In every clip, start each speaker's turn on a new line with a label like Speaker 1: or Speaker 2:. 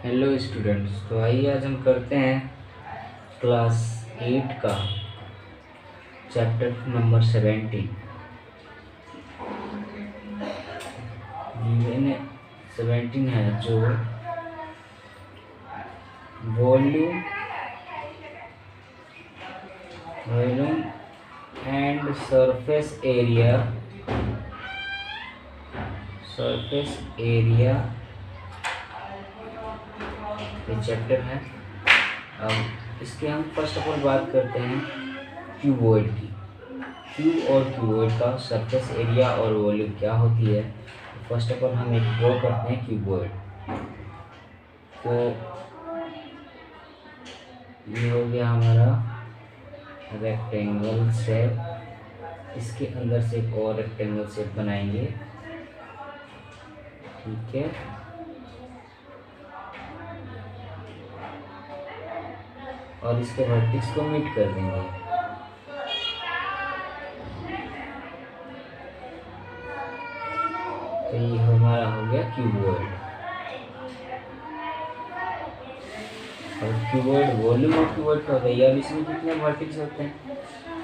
Speaker 1: Hello students, तो आइए आज हम करते हैं क्लास 8 का चैप्टर नंबर 17। मैंने 17 है जो वॉल्यूम एंड सरफेस एरिया ये चैप्टर है। अब इसके हम फर्स्ट ऑफ ऑल बात करते हैं क्यूबॉइड की। क्यूब और क्यूबॉइड का सरफेस एरिया और वॉल्यूम क्या होती है। फर्स्ट ऑफ ऑल हम एक ड्रॉ करते हैं क्यूबॉइड। तो ये हो गया हमारा रेक्टेंगल शेप। इसके अंदर से एक और रेक्टेंगल शेप बनाएंगे, ठीक है। और इसके वर्टेक्स को मीट कर देंगे। तो ये हमारा हो गया क्यूबॉइड। और क्यूबॉइड वॉल्यूम ऑफ क्यूबॉइड का हो गया। अब इसमें कितने वर्टेक्स होते हैं?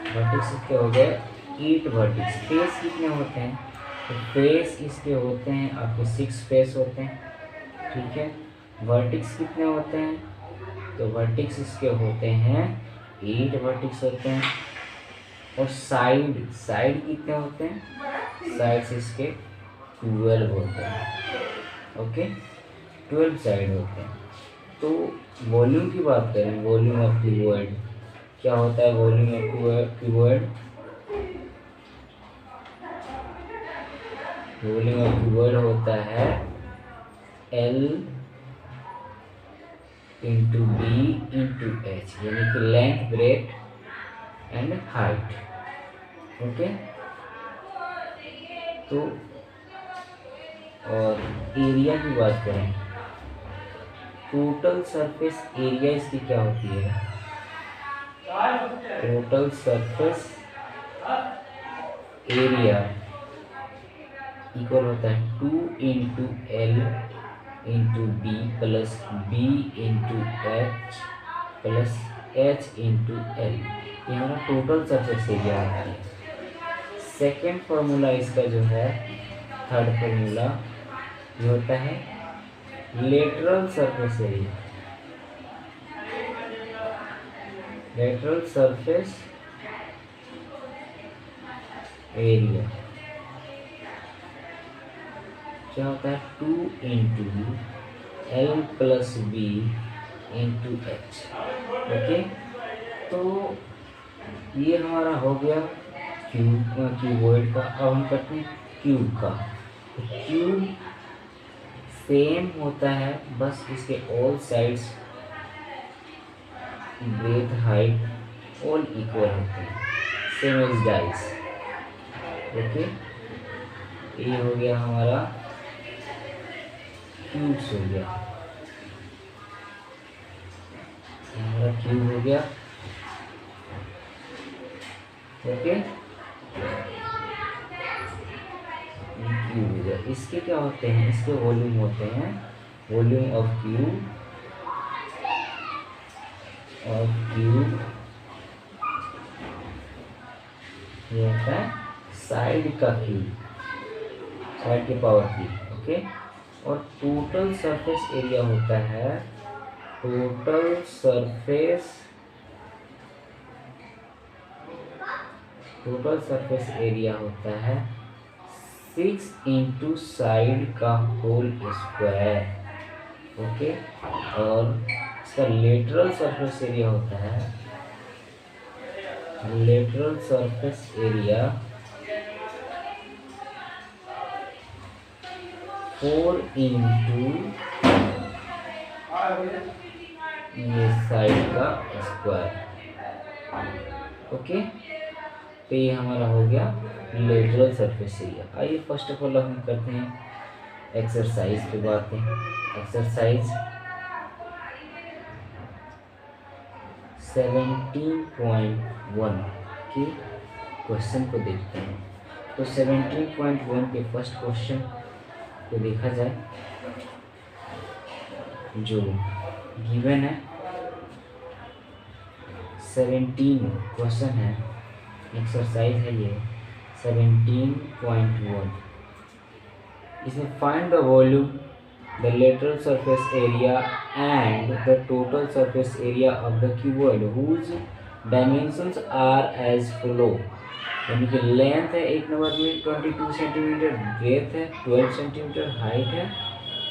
Speaker 1: वर्टेक्स इसके हो गए 8 वर्टेक्स। फेस कितने होते हैं? तो फेस इसके होते हैं आपके 6 फेस होते हैं, ठीक है। वर्टेक्स कितने होते हैं? तो वर्टेक्स इसके होते हैं 8 वर्टेक्स होते हैं। और साइड कितने होते हैं? साइड्स इसके 12 होते हैं, ओके। 12 साइड होते हैं। तो वॉल्यूम की बात करें, वॉल्यूम ऑफ क्यूबॉइड क्या होता है? वॉल्यूम ऑफ क्यूबॉइड होता है L into B into H, यानी कि length, breadth and height, okay. तो और एरिया की बात करें, टोटल सरफेस एरिया इसकी क्या होती है? टोटल सरफेस एरिया इक्वल होता है 2 into L into B plus B into H plus H into L. ये हमारा टोटल सरफेस एरिया होता है। सेकेंड फॉर्मूला इसका जो है, थर्ड फॉर्मूला, ये होता है lateral surface area. Lateral surface area क्या होता है? 2 into L plus B into H, okay. तो ये हमारा हो गया क्यूबॉइड का। अब हम करते हैं क्यूब का। तो क्यूब सेम होता है, बस इसके all sides, breadth, height all equal होते हैं, सेम एज डाइस, ओके। ये हो गया हमारा क्यूब्स हो गया, हमारा क्यूब हो गया, ओके। क्यूब हो गया। इसके क्या होते हैं? इसके वॉल्यूम होते हैं, वॉल्यूम ऑफ क्यूब ये होता है साइड का क्यूब, साइड के पावर क्यूब, ओके। और टोटल सरफेस एरिया होता है, टोटल सरफेस एरिया होता है 6 इंटू साइड का होल स्क्वायर, ओके। और इसका लेटरल सरफेस एरिया होता है, लेटरल सरफेस एरिया 4 इंटू ये साइड का स्क्वायर, ओके। तो ये हमारा हो गया लेटरल सरफेस एरिया। आइए फर्स्ट ऑफ ऑल हम करते हैं एक्सरसाइज पे बातें। एक्सरसाइज 17.1 के क्वेश्चन को देखते हैं। तो 17.1 के फर्स्ट क्वेश्चन को देखा जाए जो गिवन है 17 क्वेश्चन है, एक्सरसाइज है ये 17.1। इसमें find the volume, the lateral surface area and the total surface area of the cuboid whose dimensions are as follow. यानी कि लेंथ है एक नंबर में 22 सेंटीमीटर, ब्रेथ है 12 सेंटीमीटर, हाइट है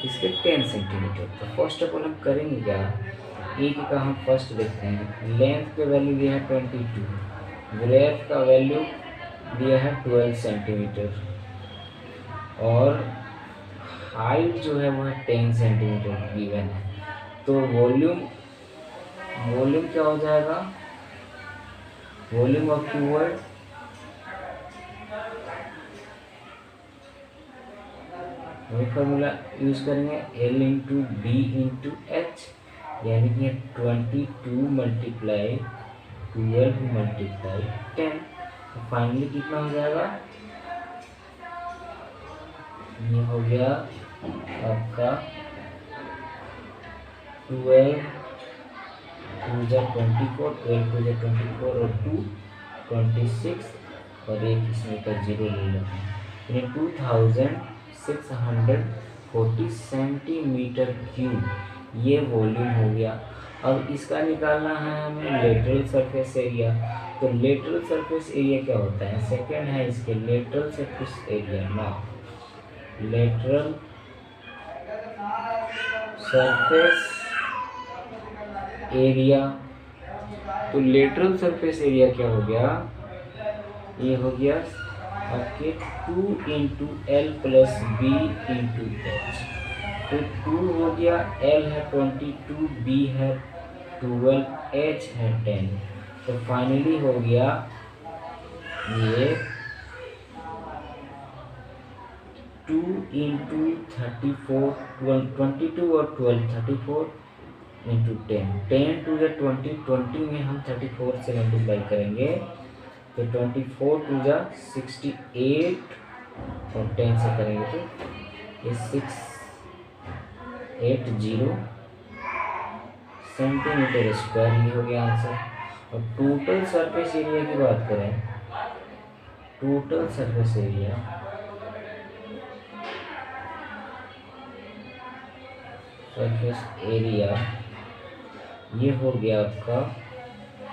Speaker 1: इसके 10 सेंटीमीटर। तो फर्स्ट ऑफ ऑल हम करेंगे क्या, एक का हम फर्स्ट देखते हैं। लेंथ का वैल्यू दिया है 22, ब्रेथ का वैल्यू दिया है 12 सेंटीमीटर और हाइट जो है वो है 10 सेंटीमीटर गिवन है। तो वॉल्यूम क्या हो जाएगा, वॉल्यूम ऑफ क्यूबॉइड वही फॉर्मूला यूज करेंगे L into B into H, यानी कि 22 मल्टीप्लाई 12 मल्टीप्लाई 10। तो फाइनली कितना हो जाएगा, ये हो गया आपका 12 2 जा 24, 12 2 जा 24 और 2 26 और एक इसमें का जीरो ले लेते हैं, यानी 2640 सेंटीमीटर क्यूब ये वॉल्यूम हो गया। अब इसका निकालना है हमें लेटरल सरफेस एरिया। तो लेटरल सरफेस एरिया क्या होता है, सेकंड है इसके lateral surface area. Now lateral surface area, तो लेटरल सरफेस एरिया क्या हो गया, ये हो गया आपके 2 into L plus B into H. तो 2 हो गया, एल है 22, बी है 12, एच है 10। तो फाइनली हो गया ये 2 इंटू 34, 22 और 12 34 इंटू 10, 10 टू द 20, 20 में हम 34 से मल्टीप्लाई करेंगे तो 24 टू द 68 और 10 से करेंगे तो ये 680 सेंटीमीटर स्क्वायर, ये हो गया आंसर। और टोटल सरफेस एरिया की बात करें, टोटल सरफेस एरिया ये हो गया आपका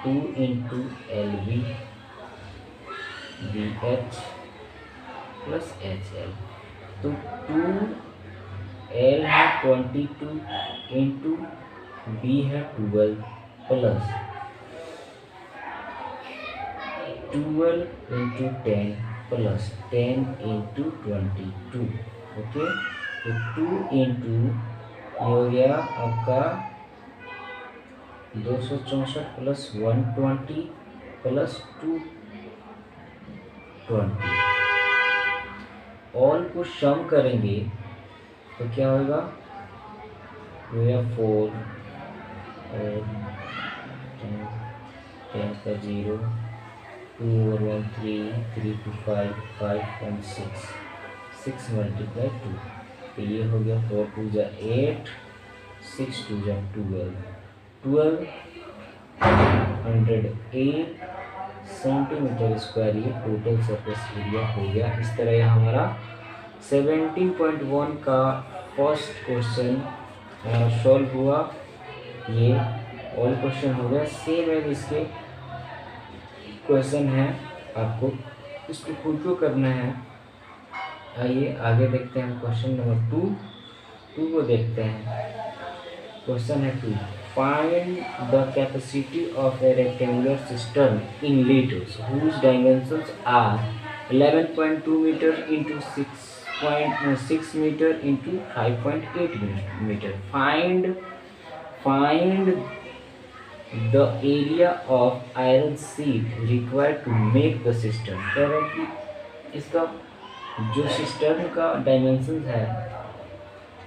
Speaker 1: 2 into L B B H plus H L. तो 2 एल है 22 इंटू बी है 12 plus 12 into 10 plus 10 into 22। Okay, तो 2 इंटू ये हो गया आपका 264 प्लस 120 प्लस 220, ऑल को सम करेंगे तो क्या होगा, 4 और 10 का 0, 2 और 1 3, 3 to 5, 5 and 6 मल्टीप्लाई 2। तो ये हो गया 4 2 जा 8, 6 2 जा 12, 1208 सेंटीमीटर स्क्वायर ये टोटल सरफेस एरिया हो गया। इस तरह यह हमारा 17.1 का फर्स्ट क्वेश्चन सॉल्व हुआ। ये ऑल क्वेश्चन हो गया, सेम है इसके क्वेश्चन है, आपको इसको खुद को करना है। आइए आगे देखते हैं क्वेश्चन नंबर 2 को देखते हैं। क्वेश्चन है 2, find the capacity of a rectangular system in litres whose dimensions are 11.2 metre into 6.6 metre into 5.8 metre. Find the area of iron sheet required to make the system. कह रहे हैं कि इसका जो सिस्टम का डायमेंशन है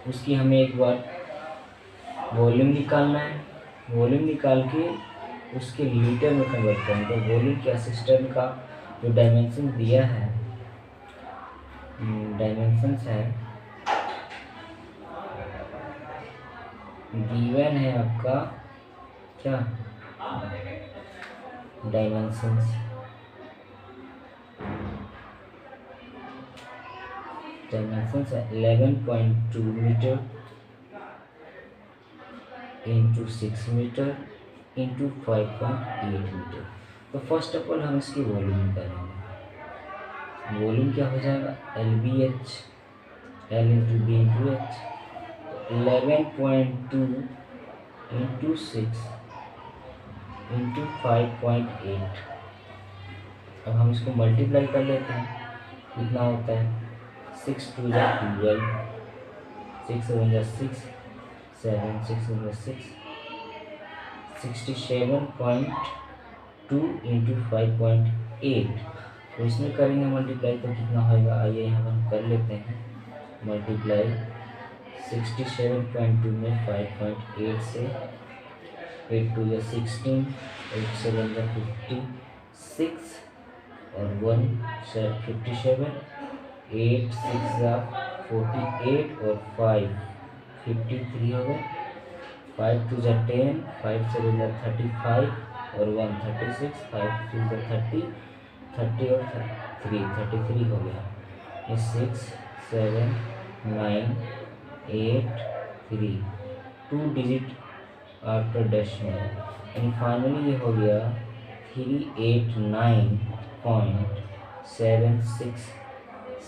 Speaker 1: उसकी हमें एक बार वॉल्यूम निकालना है, वॉल्यूम निकाल के उसके लीटर में कन्वर्ट करना। तो वॉल्यूम क्या, सिस्टम का जो डायमेंशन दिया है, डायमेंशंस है गिवन है आपका क्या डायमेंशंस, डायमेंशंस है 11.2 metre into 6 metre into 5.8 metre. तो फर्स्ट ऑफ ऑल हम इसकी वॉल्यूम निकालेंगे। वॉल्यूम क्या हो जाएगा, L B H, L into B into H. 11.2 into 6 into 5.8। अब हम इसको मल्टीप्लाई कर लेते हैं, कितना होता है 6 2 जा 12, 6 7 जा 6 7, 6 7 जा 6, 67.2 इंटू 5.8। तो इसमें करेंगे मल्टीप्लाई तो कितना होएगा, आइए यहाँ हम कर लेते हैं मल्टीप्लाई। 67.2 में 5.8 से 8 2 या 16, 8 7 या 56 और 1 57, 8 6 या 48 और 5 53 हो गए। 5 2 या 10, 5 7 या 35 और 1 36, 5 2 या 30, 30 और 3 33 हो गया। ये 6 7 9 8 3 2 digit after decimal, and finally ये हो गया 389.76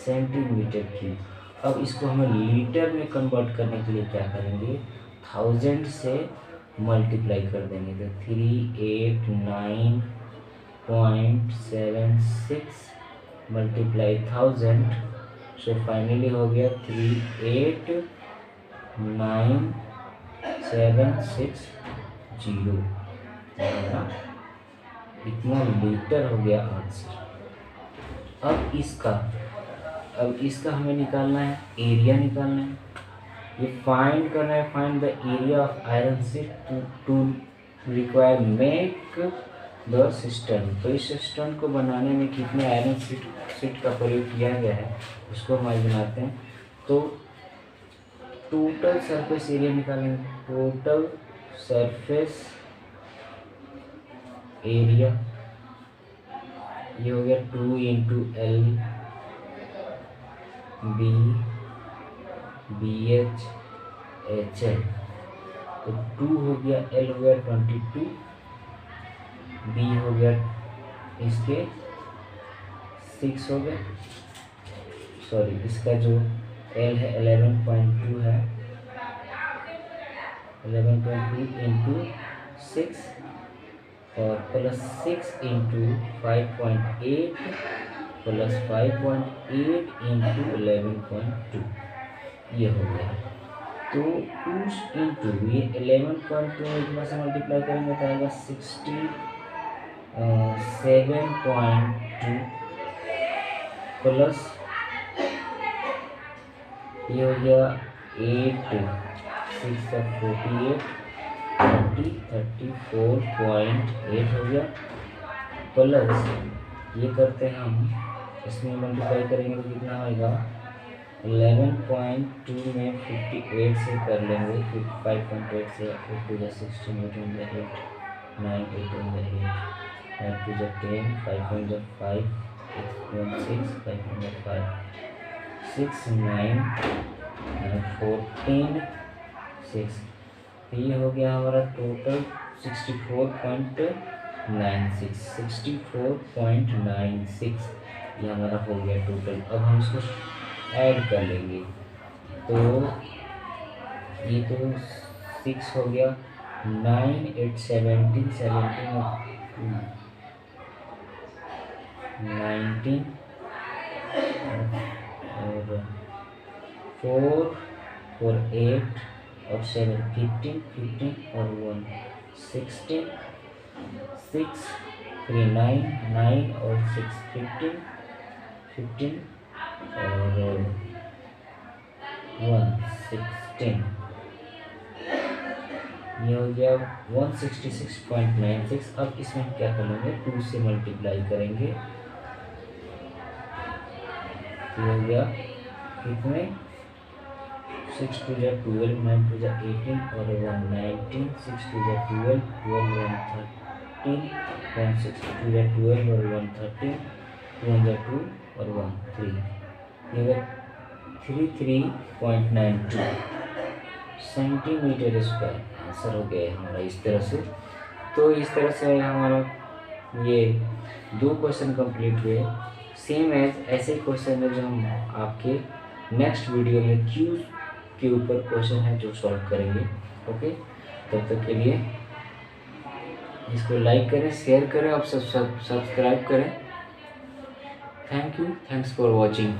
Speaker 1: सेंटीमीटर की। अब इसको हमें लीटर में कन्वर्ट करने के लिए क्या करेंगे, 1000 से मल्टीप्लाई कर देंगे। तो 389.76 मल्टीप्लाई 1000, सो फाइनली हो गया 389.760। इतना लीटर हो गया आंसर। अब इसका हमें निकालना है, एरिया निकालना है। ये फाइंड करना है, find the area of iron sheet to require make the system. तो इस सिस्टम को बनाने में कितने आयरन शीट का प्रयोग किया गया है उसको हम आज बनाते हैं। तो टोटल सरफेस एरिया निकालेंगे, टोटल सरफेस एरिया ये हो गया 2 into L B H H L. तो 2 हो गया, एल हो गया 22, बी हो गया इसके 6 हो गए, सॉरी इसका जो एल है 11.2 है, 11.2 इंटू 6 और प्लस 6 इंटू 5.8 प्लस 5.8 इंटू 11.2, ये हो गया। तो 2 इंटू ये 11.2 इतना से मल्टीप्लाई करेंगे तो आएगा 67.2 प्लस ये हो गया 8 6 48 34.8 हो गया, प्लस ये करते हैं हम इसमें मल्टीप्लाई करेंगे तो कितना होगा 11.2 में 58 से कर लेंगे, 5.8 से 8 2 16 8 1 8 9 8 1 8 5 2 10 5 1 5 6 1 6 5 1 5 6 9 14 6। तो ये हो गया हमारा टोटल 64.96 ये हमारा हो गया टोटल। अब हम इसको ऐड कर लेंगे, तो ये तो 6 हो गया, 9 8 17 17 19 और 4 4 8 और 7 15 15 और 1 16 6 3 9 9 और 6 15 15 और 1 16, ये हो गया 166.96। अब इसमें हम क्या करेंगे, 2 से मल्टीप्लाई करेंगे, ये हो गया कितने 6 2 जा 12, 9 2 जा 18 और 1 19, 6 2 जा 12, 12 1 13, 1 6 2 जा 12 और 1 13, 2 1 जा 2 और 1 3, ये 33.92 सेंटीमीटर स्क्वायर आंसर हो गया हमारा इस तरह से। तो इस तरह से हमारा ये 2 क्वेश्चन कंप्लीट हुए। सेम एज ऐसे क्वेश्चन है जो हम आपके नेक्स्ट वीडियो में क्यू के ऊपर क्वेश्चन है जो सॉल्व करेंगे। ओके, तब तक के लिए इसको लाइक करें, शेयर करें और सब्सक्राइब करें। Thank you, thanks for watching.